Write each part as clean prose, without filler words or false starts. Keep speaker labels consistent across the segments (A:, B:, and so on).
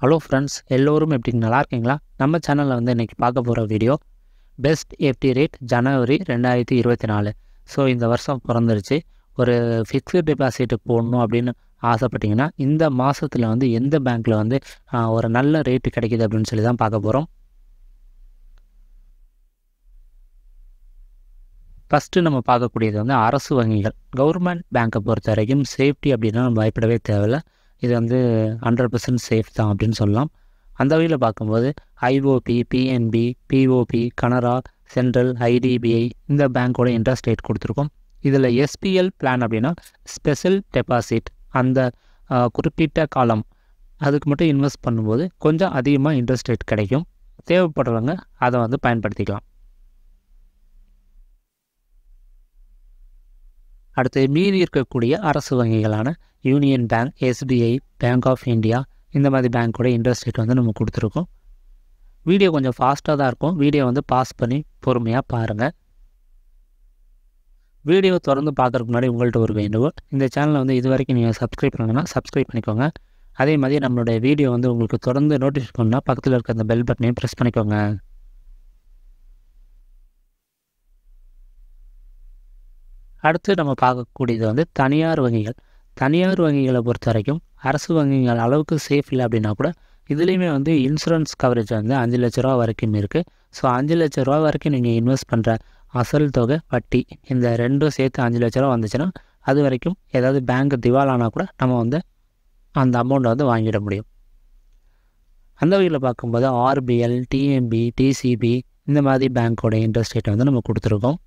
A: Hello friends, எல்லோரும் எப்படி நல்லா இருக்கீங்களா? நம்ம சேனலில் வந்து இன்றைக்கி பார்க்க போகிற வீடியோ பெஸ்ட் எஃப்டி ரேட் ஜனவரி 2024. ஸோ இந்த வருஷம் பிறந்துருச்சு. ஒரு ஃபிக்ஸ்டு டெபாசிட் போடணும் அப்படின்னு ஆசைப்பட்டீங்கன்னா இந்த மாதத்தில் வந்து எந்த பேங்க்கில் வந்து ஒரு நல்ல ரேட்டு கிடைக்கிது அப்படின்னு சொல்லி தான் பார்க்க போகிறோம். ஃபஸ்ட்டு நம்ம பார்க்கக்கூடியது வந்து அரசு வங்கிகள். கவர்மெண்ட் பேங்க்கை பொறுத்த வரைக்கும் சேஃப்டி அப்படின்னா நம்ம பயப்படவே தேவையில்லை. இது வந்து 100% சேஃப் தான் அப்படின்னு சொல்லலாம். அந்த வகையில் பார்க்கும்போது IOB, PNB, BOB, Canara, central, IDBI இந்த பேங்க்கோட இன்ட்ரெஸ்ட் ரேட் கொடுத்துருக்கோம். இதில் எஸ்பிஎல் பிளான் அப்படின்னா ஸ்பெஷல் டெபாசிட், அந்த குறிப்பிட்ட காலம் அதுக்கு மட்டும் இன்வெஸ்ட் பண்ணும்போது கொஞ்சம் அதிகமாக இன்ட்ரெஸ்ட் ரேட் கிடைக்கும். தேவைப்படுறவங்க அதை வந்து பயன்படுத்திக்கலாம். அடுத்து மீறி இருக்கக்கூடிய அரசு வங்கிகளான union bank, SBI, bank of India இந்த மாதிரி பேங்க்கோட இன்ட்ரெஸ்ட் ரேட் வந்து நம்ம கொடுத்துருக்கோம். வீடியோ கொஞ்சம் ஃபாஸ்ட்டாக தான் இருக்கும். வீடியோ வந்து பாஸ் பண்ணி பொறுமையாக பாருங்கள். வீடியோ தொடர்ந்து பார்க்குறதுக்கு முன்னாடி உங்கள்கிட்ட ஒரு வேண்டுகோள், இந்த சேனலை வந்து இது வரைக்கும் நீங்கள் சப்ஸ்கிரைப் பண்ணுங்கன்னா சப்ஸ்கிரைப் பண்ணிக்கோங்க. அதே மாதிரி நம்மளுடைய வீடியோ வந்து உங்களுக்கு தொடர்ந்து நோட்டிஃபிகேஷன் பண்ணால் பக்கத்தில் இருக்க அந்த பெல் பட்டனையும் ப்ரெஸ் பண்ணிக்கோங்க. அடுத்து நம்ம பார்க்கக்கூடியது வந்து தனியார் வங்கிகள். தனியார் வங்கிகளை பொறுத்த வரைக்கும் அரசு வங்கிகள் அளவுக்கு சேஃப் இல்லை அப்படின்னா கூட இதுலேயுமே வந்து இன்சூரன்ஸ் கவரேஜ் வந்து 5 லட்ச ரூபா வரைக்கும் இருக்குது. ஸோ 5 லட்ச ரூபா வரைக்கும் நீங்கள் இன்வெஸ்ட் பண்ணுற அசல் தொகை, வட்டி இந்த ரெண்டும் சேர்த்து 5 லட்ச ரூபா வந்துச்சுன்னா அது வரைக்கும் ஏதாவது பேங்க் திவாலானால் கூட நம்ம வந்து அந்த அமௌண்ட்டை வந்து வாங்கிட முடியும். அந்த வகையில் பார்க்கும்போது ஆர்பிஎல், டிஎம்பி, டிசிபி இந்த மாதிரி பேங்க்கோட இன்ட்ரெஸ்ட் ரேட்டை வந்து நம்ம கொடுத்துருக்கோம்.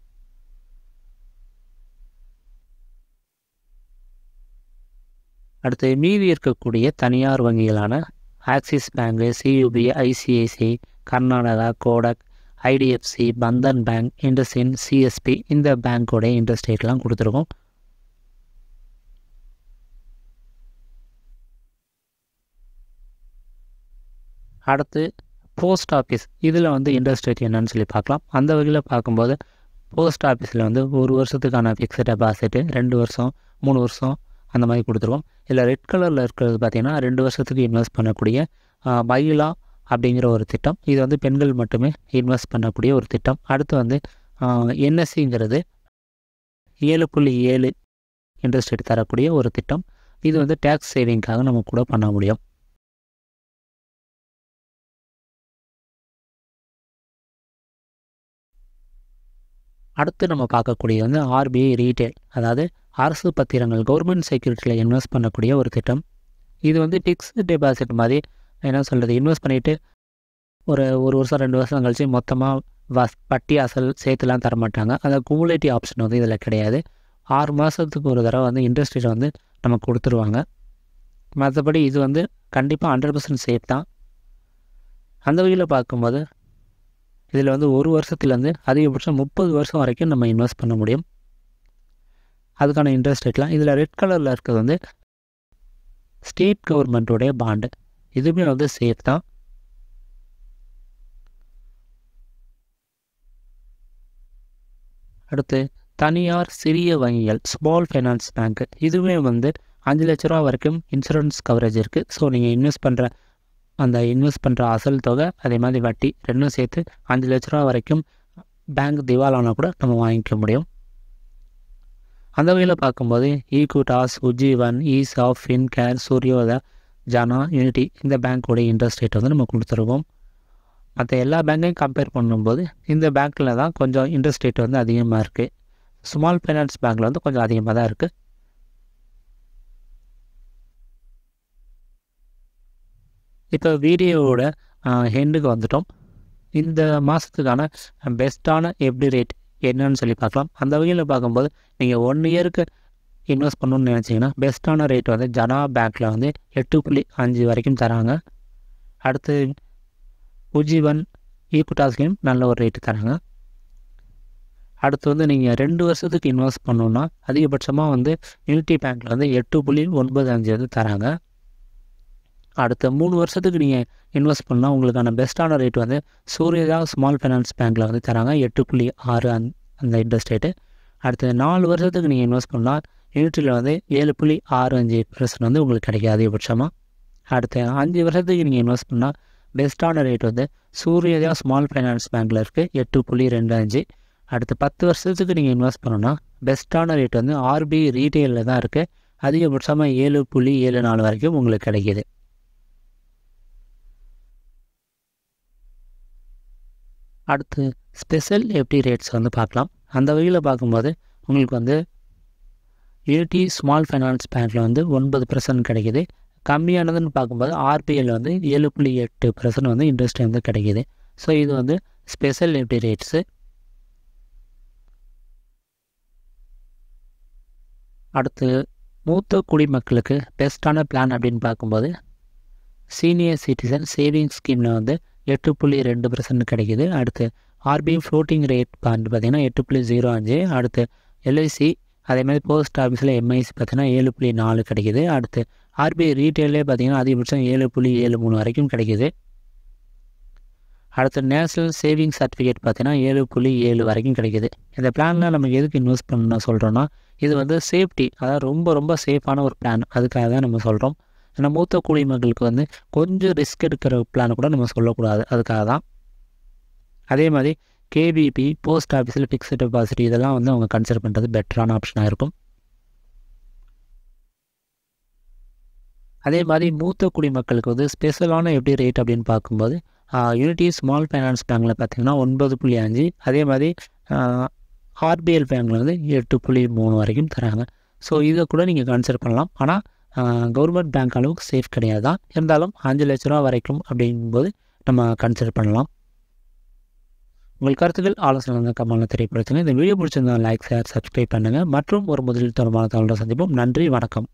A: அடுத்து மீதி இருக்கக்கூடிய தனியார் வங்கிகளான Axis bank, CUB, ICICI, Karnataka, Kotak, IDFC, Bandhan bank, IndusInd, CSB இந்த பேங்க்கோட இன்ட்ரெஸ்ட் ரேட்லாம் கொடுத்துருக்கோம். அடுத்து போஸ்ட் ஆஃபீஸ், இதில் வந்து இன்ட்ரெஸ்ட் ரேட் என்னன்னு சொல்லி பார்க்கலாம். அந்த வகையில் பார்க்கும்போது போஸ்ட் ஆஃபீஸில் வந்து 1 வருஷத்துக்கான ஃபிக்ஸ்டு டெபாசிட்டு 2 வருஷம், 3 வருஷம் அந்த மாதிரி கொடுத்துருவோம். இதில் ரெட் கலரில் இருக்கிறது பார்த்திங்கன்னா 2 வருஷத்துக்கு இன்வெஸ்ட் பண்ணக்கூடிய மகிழா அப்படிங்கிற ஒரு திட்டம். இது வந்து பெண்கள் மட்டுமே இன்வெஸ்ட் பண்ணக்கூடிய ஒரு திட்டம். அடுத்து வந்து என்எஸ்சிங்கிறது 7.7 இன்ட்ரெஸ்ட் ரேட் தரக்கூடிய ஒரு திட்டம். இது வந்து டேக்ஸ் சேவிங்காக நம்ம கூட பண்ண முடியும். அடுத்து நம்ம பார்க்கக்கூடிய வந்து ஆர்பிஐ ரீட்டைல், அதாவது அரசு பத்திரங்கள், கவர்மெண்ட் செக்யூரிட்டியில் இன்வெஸ்ட் பண்ணக்கூடிய ஒரு திட்டம். இது வந்து ஃபிக்ஸ்டு டெபாசிட் மாதிரி என்ன சொல்கிறது, இன்வெஸ்ட் பண்ணிவிட்டு ஒரு வருஷம் 2 வருஷம் கழிச்சு மொத்தமாக வட்டி அசல் சேர்த்துலாம் தரமாட்டாங்க. அந்த குமுலேட்டிவ் ஆப்ஷன் வந்து இதில் கிடையாது. 6 மாதத்துக்கு ஒரு தடவை வந்து இன்ட்ரெஸ்ட் ரேட் வந்து நமக்கு கொடுத்துருவாங்க. மற்றபடி இது வந்து கண்டிப்பாக 100% சேஃப் தான். அந்த வகையில் பார்க்கும்போது இதில் வந்து 1 வருஷத்துலேருந்து அதிகபட்சம் 30 வருஷம் வரைக்கும் நம்ம இன்வெஸ்ட் பண்ண முடியும். அதுக்கான இன்ட்ரெஸ்ட் ரேட்லாம் இதில் ரெட் கலரில் இருக்கிறது வந்து ஸ்டேட் கவர்மெண்ட்டோடைய பாண்டு. இதுவுமே வந்து சேஃப் தான். அடுத்து தனியார் சிறிய வங்கிகள், ஸ்மால் ஃபைனான்ஸ் பேங்க்கு, இதுவுமே வந்து 5 லட்ச ரூபா வரைக்கும் இன்சூரன்ஸ் கவரேஜ் இருக்குது. ஸோ நீங்கள் இன்வெஸ்ட் பண்ணுற அசல் தொகை அதே மாதிரி வட்டி ரெண்டும் சேர்த்து 5 லட்ச ரூபா வரைக்கும் பேங்க் திவாலானால் கூட நம்ம வாங்கிக்க முடியும். அந்த வகையில் பார்க்கும்போது ஈக்விட்டாஸ், உஜ்ஜீவன், ஈசாப், ஃபின்கேர், சூரியோதயா, ஜனா, யூனிட்டி இந்த பேங்க்கோட இன்ட்ரெஸ்ட் ரேட் வந்து நம்ம கொடுத்துருக்கோம். மற்ற எல்லா பேங்க்கையும் கம்பேர் பண்ணும்போது இந்த பேங்க்கில் தான் கொஞ்சம் இன்ட்ரெஸ்ட் ரேட் வந்து அதிகமாக இருக்குது. ஸ்மால் ஃபைனான்ஸ் பேங்க்கில் வந்து கொஞ்சம் அதிகமாக தான் இருக்குது. இப்போ வீடியோவோட ஹெண்டுக்கு வந்துட்டோம். இந்த மாதத்துக்கான பெஸ்ட்டான எஃப்டி ரேட் என்னன்னு சொல்லி பார்க்கலாம். அந்த வகையில் பார்க்கும்போது நீங்கள் 1 இயருக்கு இன்வெஸ்ட் பண்ணணுன்னு நினச்சிங்கன்னா பெஸ்ட்டான ரேட் வந்து ஜனா பேங்க்கில் வந்து 8.5 வரைக்கும் தராங்க. அடுத்து உஜ்ஜீவன், ஈக்விட்டாஸ்லேயும் நல்ல ஒரு ரேட்டு தராங்க. அடுத்து வந்து நீங்கள் 2 வருஷத்துக்கு இன்வெஸ்ட் பண்ணணுன்னா அதிகபட்சமாக வந்து யூனிட்டி பேங்க்கில் வந்து 8.95 வந்து தராங்க. அடுத்த 3 வருஷத்துக்கு நீங்கள் இன்வெஸ்ட் பண்ணால் உங்களுக்கான பெஸ்ட்டான ரேட் வந்து சூரியதா ஸ்மால் ஃபைனான்ஸ் பேங்க்கில் வந்து தராங்க 8.6 அந்த இன்ட்ரெஸ்ட் ரேட்டு. அடுத்த 4 வருஷத்துக்கு நீங்கள் இன்வெஸ்ட் பண்ணால் யூனிட்டியில் வந்து 7.65% வந்து உங்களுக்கு கிடைக்கும் அதிகபட்சமாக. அடுத்து 5 வருஷத்துக்கு நீங்கள் இன்வெஸ்ட் பண்ணால் பெஸ்ட்டான ரேட் வந்து சூர்யோதயா ஸ்மால் ஃபைனான்ஸ் பேங்க்கில் இருக்குது 8.25. அடுத்து 10 வருஷத்துக்கு நீங்கள் இன்வெஸ்ட் பண்ணோன்னா பெஸ்ட்டான ரேட் வந்து ஆர்பிஐ ரீட்டெயிலில் தான் இருக்குது. அதிகபட்சமாக 7.74 வரைக்கும் உங்களுக்கு கிடைக்கிது. அடுத்து ஸ்பெஷல் எஃப்டி ரேட்ஸ் வந்து பார்க்கலாம். அந்த வகையில் பார்க்கும்போது உங்களுக்கு வந்து யூனிட்டி ஸ்மால் ஃபைனான்ஸ் பேங்க்கில் வந்து 9% கிடைக்கிது. கம்மியானதுன்னு பார்க்கும்போது ஆர்பிஐயில் வந்து 7.8% வந்து இன்ட்ரெஸ்ட் வந்து கிடைக்கிது. ஸோ இது வந்து ஸ்பெஷல் எஃப்டி ரேட்ஸு. அடுத்து மூத்த குடிமக்களுக்கு பெஸ்ட்டான பிளான் அப்படின்னு பார்க்கும்போது சீனியர் சிட்டிசன் சேவிங்ஸ் ஸ்கீமில் வந்து 8.2% கிடைக்கிது. அடுத்து ஆர்பிஐ ஃப்ளோட்டிங் ரேட் வந்து பார்த்திங்கன்னா 8.05. அடுத்து எல்ஐசி அதேமாதிரி போஸ்ட் ஆஃபீஸில் எம்ஐசி பார்த்திங்கன்னா 7.4 கிடைக்கிது. அடுத்து ஆர்பிஐ ரீட்டெயிலே பார்த்திங்கன்னா அதிகபட்சம் 7.73 வரைக்கும் கிடைக்கிது. அடுத்து நேஷ்னல் சேவிங் சர்டிஃபிகேட் பார்த்திங்கன்னா 7.7 வரைக்கும் கிடைக்கிது. இந்த பிளானில் நமக்கு எதுக்கு இன்வெஸ்ட் பண்ணணும் சொல்கிறோன்னா இது வந்து சேஃப்டி, அதாவது ரொம்ப ரொம்ப சேஃபான ஒரு பிளான். அதுக்காக தான் நம்ம சொல்கிறோம். ஏன்னா மூத்த குடிமக்களுக்கு வந்து கொஞ்சம் ரிஸ்க் எடுக்கிற பிளான் கூட நம்ம சொல்லக்கூடாது, அதுக்காக தான். அதே மாதிரி கேபிபி போஸ்ட் ஆஃபீஸில் ஃபிக்ஸ்டு டெபாசிட் இதெல்லாம் வந்து அவங்க கன்சிடர் பண்ணுறது பெட்டரான ஆப்ஷனாக இருக்கும். அதே மாதிரி மூத்த குடிமக்களுக்கு வந்து ஸ்பெஷலான எப்படி ரேட் அப்படின்னு பார்க்கும்போது யூனிட்டி ஸ்மால் ஃபைனான்ஸ் பேங்க்கில் பார்த்திங்கன்னா 9.5. அதே மாதிரி ஆர்பிஎல் பேங்க்கில் வந்து 8.3 வரைக்கும் தராங்க. ஸோ இதை கூட நீங்கள் கன்சிடர் பண்ணலாம். ஆனால் கவர்மெண்ட் பேங்க் அளவுக்கு சேஃப் கிடையாது தான். இருந்தாலும் 5 லட்ச ரூபா வரைக்கும் அப்படிங்கும்போது நம்ம கன்சிடர் பண்ணலாம். உங்கள் கருத்துக்கள் ஆலோசனை வந்து கமெண்ட்டில் தெரியப்படுத்துங்க. இந்த வீடியோ பிடிச்சிருந்தால் லைக், ஷேர், சப்ஸ்கிரைப் பண்ணுங்கள். மற்றும் ஒரு முதலில் தரமான தகவலை சந்திப்போம். நன்றி, வணக்கம்.